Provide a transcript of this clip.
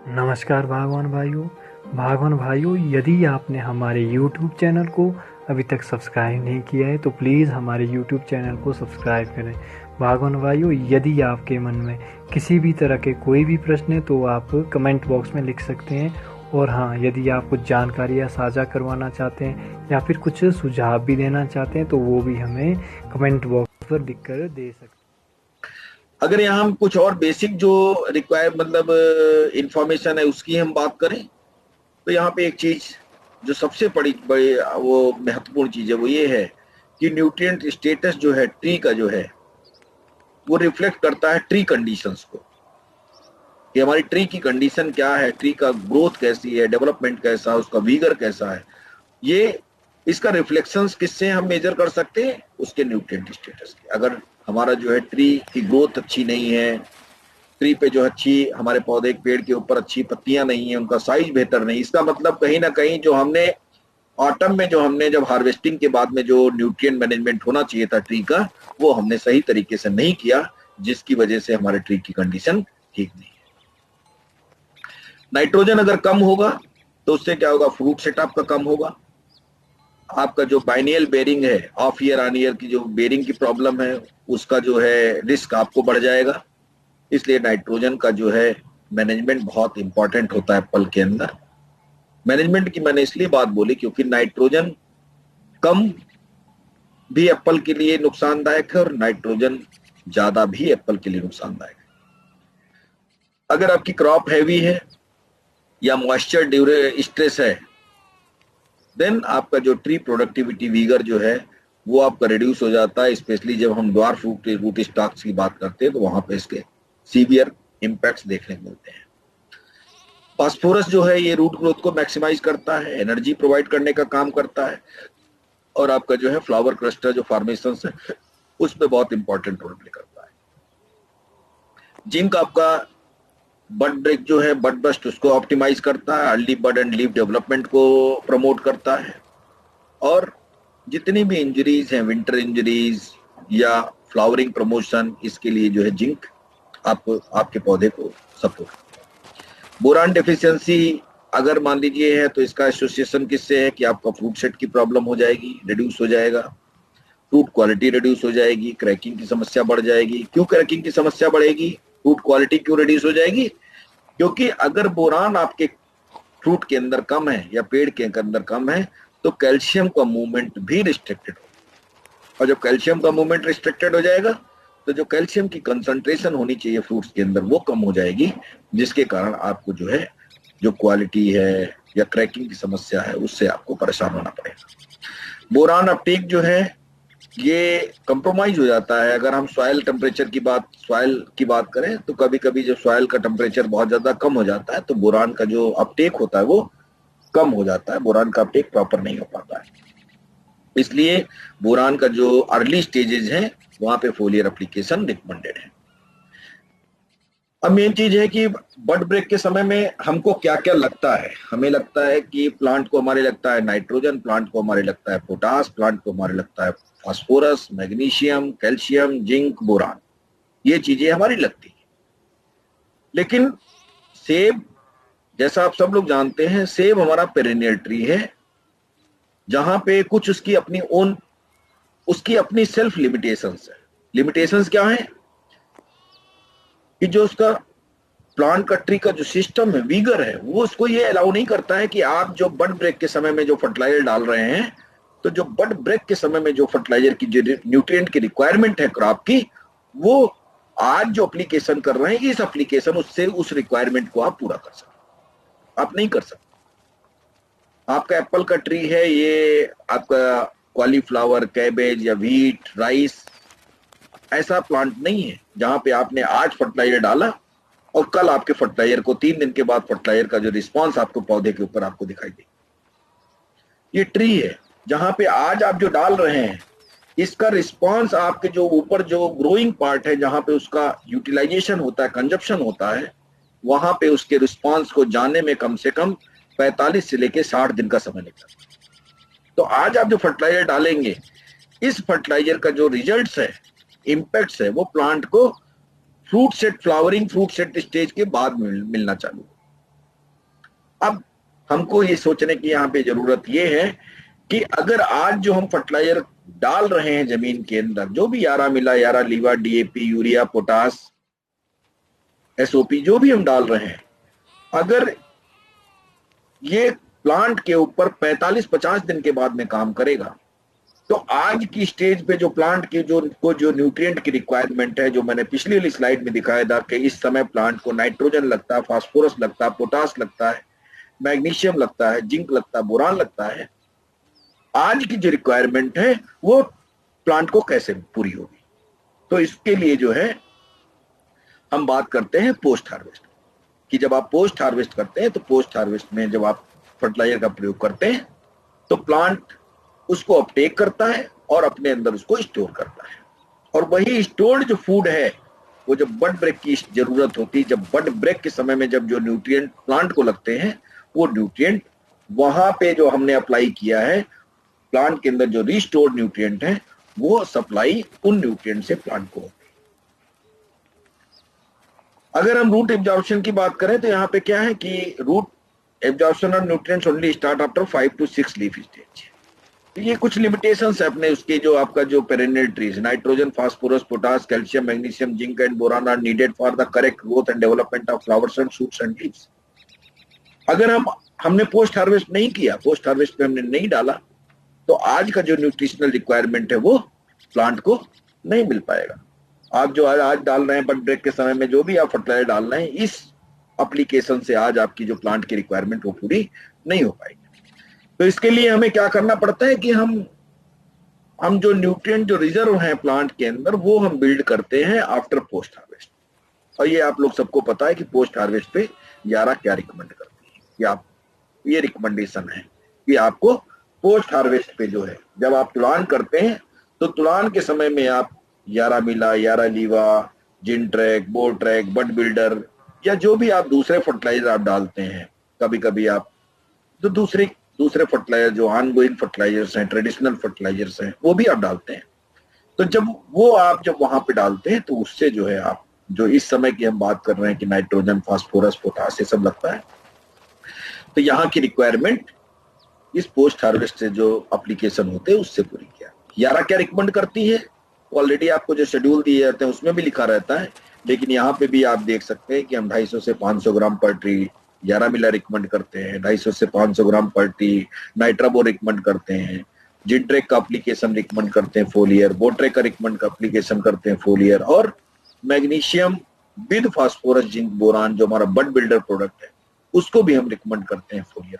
नमस्कार भागवान भाइयों, यदि आपने हमारे YouTube चैनल को अभी तक सब्सक्राइब नहीं किया है तो प्लीज़ हमारे YouTube चैनल को सब्सक्राइब करें। भागवान भाइयों, यदि आपके मन में किसी भी तरह के कोई भी प्रश्न है तो आप कमेंट बॉक्स में लिख सकते हैं। और हाँ, यदि आप कुछ जानकारियाँ साझा करवाना चाहते हैं या फिर कुछ सुझाव भी देना चाहते हैं तो वो भी हमें कमेंट बॉक्स पर लिख कर दे सकते हैं। अगर यहाँ हम कुछ और बेसिक जो रिक्वायर मतलब इंफॉर्मेशन है उसकी हम बात करें तो यहाँ पे एक चीज जो सबसे बड़ी वो महत्वपूर्ण चीज है वो ये है कि न्यूट्रिएंट स्टेटस जो है ट्री का जो है वो रिफ्लेक्ट करता है ट्री कंडीशंस को, कि हमारी ट्री की कंडीशन क्या है, ट्री का ग्रोथ कैसी है, डेवलपमेंट कैसा है, उसका वीगर कैसा है। ये इसका रिफ्लेक्शंस किससे हम मेजर कर सकते हैं? उसके न्यूट्रिएंट स्टेटस के। अगर हमारा जो है ट्री की ग्रोथ अच्छी नहीं है, ट्री पे जो अच्छी हमारे पौधे पेड़ के ऊपर अच्छी पत्तियां नहीं है, उनका साइज बेहतर नहीं, इसका मतलब कहीं ना कहीं जो हमने ऑटम में जो हमने जब हार्वेस्टिंग के बाद में जो न्यूट्रिएंट मैनेजमेंट होना चाहिए था ट्री का, वो हमने सही तरीके से नहीं किया, जिसकी वजह से हमारे ट्री की कंडीशन ठीक नहीं है। नाइट्रोजन अगर कम होगा तो उससे क्या होगा? फ्रूट सेट आपका कम होगा, आपका जो बाइनियल बेरिंग है, ऑफ ईयर ऑन ईयर की जो बेरिंग की प्रॉब्लम है उसका जो है रिस्क आपको बढ़ जाएगा। इसलिए नाइट्रोजन का जो है मैनेजमेंट बहुत इंपॉर्टेंट होता है एप्पल के अंदर। मैनेजमेंट की मैंने इसलिए बात बोली क्योंकि नाइट्रोजन कम भी एप्पल के लिए नुकसानदायक है और नाइट्रोजन ज्यादा भी एप्पल के लिए नुकसानदायक है। अगर आपकी क्रॉप हैवी है या मॉइस्चर ड्यूरे स्ट्रेस है, देन आपका जो ट्री प्रोडक्टिविटी वीगर जो है वो आपका रिड्यूस हो जाता है। स्पेशली जब हम ड्वार्फ रूट स्टॉक्स की बात करते हैं तो वहां पे इसके सीवियर इम्पैक्ट्स देखने को मिलते हैं। फास्फोरस जो है ये रूट ग्रोथ को मैक्सिमाइज करता है, एनर्जी प्रोवाइड करने का काम करता है, और आपका जो है फ्लावर क्लस्टर जो फॉर्मेशन है उसमें बहुत इंपॉर्टेंट रोल प्ले करता है। जिंक आपका बड ब्रेक जो है, बड बस्ट, उसको ऑप्टिमाइज करता है, early bud and leaf development को प्रमोट करता है। और जितनी भी इंजरीज हैं, विंटर इंजरीज या फ्लावरिंग प्रमोशन, इसके लिए जो है जिंक आपके पौधे को सपोर्ट। बोरान डेफिशिएंसी अगर मान लीजिए है तो इसका एसोसिएशन किससे है कि आपका फ्रूट सेट की प्रॉब्लम हो जाएगी, रिड्यूस हो जाएगा, फ्रूट क्वालिटी रिड्यूस हो जाएगी, क्रैकिंग की समस्या बढ़ जाएगी। क्यों क्रैकिंग की समस्या बढ़ेगी, फ्रूट क्वालिटी क्यों रिड्यूस हो जाएगी? क्योंकि अगर बोरान आपके फ्रूट के अंदर कम है या पेड़ के अंदर कम है तो कैल्शियम का मूवमेंट भी रिस्ट्रिक्टेड होगा, और जब कैल्शियम का मूवमेंट रिस्ट्रिक्टेड हो जाएगा तो जो कैल्शियम की कंसंट्रेशन होनी चाहिए फ्रूट्स के अंदर वो कम हो जाएगी, जिसके कारण आपको जो है जो क्वालिटी है या क्रैकिंग की समस्या है उससे आपको परेशान होना पड़ेगा। बोरान अपटेक जो है ये कंप्रोमाइज हो जाता है। अगर हम सॉइल की बात करें तो कभी कभी जब सॉइल का टेम्परेचर बहुत ज्यादा कम हो जाता है तो बोरान का जो अपटेक होता है वो कम हो जाता है, बोरान का अपटेक प्रॉपर नहीं हो पाता है। इसलिए बोरान का जो अर्ली स्टेजेस है वहां पे फोलियर एप्लीकेशन रिकमेंडेड है। अब मेन चीज है कि बड ब्रेक के समय में हमको क्या क्या लगता है। हमें लगता है कि प्लांट को हमारे लगता है नाइट्रोजन, प्लांट को हमारे लगता है पोटास, प्लांट को हमारे लगता है phosphorus, magnesium, calcium, zinc, boron, ये चीजें हमारी लगती है। लेकिन सेब, जैसा आप सब लोग जानते हैं, सेब हमारा पेरेनियल ट्री है जहां पे कुछ उसकी अपनी सेल्फ लिमिटेशंस है। लिमिटेशंस क्या है कि जो उसका प्लांट का ट्री का जो सिस्टम है, वीगर है, वो उसको ये अलाउ नहीं करता है कि आप जो बड ब्रेक के समय में जो फर्टिलाइजर डाल रहे हैं, तो जो बड ब्रेक के समय में जो फर्टिलाइजर की जो न्यूट्रिएंट की रिक्वायरमेंट है क्रॉप की, वो आज जो एप्लीकेशन कर रहे हैं इस एप्लीकेशन उससे उस रिक्वायरमेंट को आप पूरा कर सकते। आप नहीं कर सकते। आपका एप्पल का ट्री है, ये आपका कॉलीफ्लावर, कैबेज या व्हीट, राइस ऐसा प्लांट नहीं है जहां पे आपने आज फर्टिलाइजर डाला और कल आपके फर्टिलाइजर को 3 दिन के बाद फर्टिलाइजर का जो रिस्पांस आपको पौधे के ऊपर आपको दिखाई दे। ये ट्री है जहां पे आज आप जो डाल रहे हैं इसका रिस्पांस आपके जो ऊपर जो ग्रोइंग पार्ट है जहां पे उसका यूटिलाइजेशन होता है, कंजप्शन होता है, वहां पे उसके रिस्पांस को जाने में कम से कम 45 से लेके 60 दिन का समय लगता है। तो आज आप जो फर्टिलाइजर डालेंगे, इस फर्टिलाइजर का जो रिजल्ट्स है, इम्पैक्ट्स है, वो प्लांट को fruit set, flowering fruit set stage के बाद मिलना चालू। अब हमको ये सोचने की यहाँ पे जरूरत ये है कि अगर आज जो हम फर्टिलाइजर डाल रहे हैं जमीन के अंदर, जो भी यारा मिला, यारा लीवा, डीएपी, यूरिया, पोटास, एसओपी, जो भी हम डाल रहे हैं, अगर ये प्लांट के ऊपर 45-50 दिन के बाद में काम करेगा, तो आज की स्टेज पे जो प्लांट की जो न्यूट्रिएंट की रिक्वायरमेंट है, जो मैंने पिछली वाली स्लाइड में दिखाया था कि इस समय प्लांट को नाइट्रोजन लगता है, फास्फोरस लगता है, पोटास लगता है, मैग्नीशियम लगता है, जिंक लगता है, बोरान लगता है, आज की जो रिक्वायरमेंट है वो प्लांट को कैसे पूरी होगी। तो इसके लिए जो है हम बात करते हैं पोस्ट हार्वेस्ट कि जब आप पोस्ट हार्वेस्ट करते हैं, तो पोस्ट हार्वेस्ट में जब आप फर्टिलाइजर का प्रयोग करते हैं तो प्लांट उसको अपटेक करता है और अपने अंदर उसको स्टोर करता है, और वही स्टोर्ड जो फूड है वो जब बड ब्रेक की जरूरत होती है, जब बड ब्रेक के समय में जब जो न्यूट्रिएंट प्लांट को लगते हैं, वो न्यूट्रिएंट वहां पे जो हमने अप्लाई किया है प्लांट के अंदर, जो रिस्टोर्ड न्यूट्रिएंट है, वो सप्लाई उन न्यूट्रिएंट से प्लांट को होती है। अगर हम रूट एब्जॉर्प्शन की बात करें तो यहाँ पे क्या है कि रूट एब्जॉर्प्शन और nutrients only start after 5 to 6 leaf stage. तो ये कुछ लिमिटेशंस है अपने उसके, जो आपका जो perennial trees, nitrogen, phosphorus, potash, calcium, magnesium, zinc and boron are needed for the correct growth and development of flowers and shoots and leaves. अगर हमने पोस्ट हार्वेस्ट नहीं किया, पोस्ट हार्वेस्ट में हमने नहीं डाला, तो आज का जो न्यूट्रिशनल रिक्वायरमेंट है वो प्लांट को नहीं मिल पाएगा। आप जो आज डाल रहे हैं बड ब्रेक के समय में, जो भी आप फर्टिलाइजर डाल रहे हैं, इस एप्लीकेशन से आज आपकी जो प्लांट की रिक्वायरमेंट वो पूरी नहीं हो पाएगी। तो इसके लिए हमें क्या करना पड़ता है कि हम जो न्यूट्रिएंट जो रिजर्व हैं प्लांट के अंदर, वो हम बिल्ड करते हैं आफ्टर पोस्ट हार्वेस्ट। और ये आप लोग सबको पता है कि पोस्ट हार्वेस्ट पे यारा क्या रिकमेंड करती है, कि आप, ये रिकमेंडेशन है कि आपको पोस्ट हार्वेस्ट पे जो है, जब आप तुलान करते हैं तो तुलान के समय में आप यारा मिला, यारा लीवा, जिन ट्रैक, बोर ट्रैक, बड बिल्डर, या जो भी आप दूसरे फर्टिलाइजर आप डालते हैं, कभी कभी आप जो दूसरे फर्टिलाइजर जो ऑनगोइंग फर्टिलाइजर्स हैं, ट्रेडिशनल फर्टिलाइजर्स हैं, वो भी आप डालते हैं। तो जब वहां पे डालते हैं तो उससे जो है आप, जो इस समय की हम बात कर रहे हैं कि नाइट्रोजन, फास्फोरस, पोटास, ये सब लगता है, तो यहाँ की रिक्वायरमेंट इस पोस्ट हार्वेस्ट से जो एप्लीकेशन होते हैं उससे पूरी किया। यारा क्या रिकमेंड करती है, ऑलरेडी आपको जो शेड्यूल दिए जाते हैं उसमें भी लिखा रहता है, लेकिन यहाँ पे भी आप देख सकते हैं कि हम 250 से 500 ग्राम पर ट्री यारा मिला रिकमेंड करते हैं, 250 से 500 ग्राम पर ट्री नाइट्राबो रिकमेंड करते हैं, जिनट्रेक का एप्लीकेशन रिकमेंड करते हैं फोलियर, बोट्रेक का रिकमेंड का एप्लीकेशन करते हैं फोलियर, और magnesium with phosphorus, zinc, boron, जो हमारा बड बिल्डर प्रोडक्ट है, उसको भी हम रिकमेंड करते हैं फोलियर।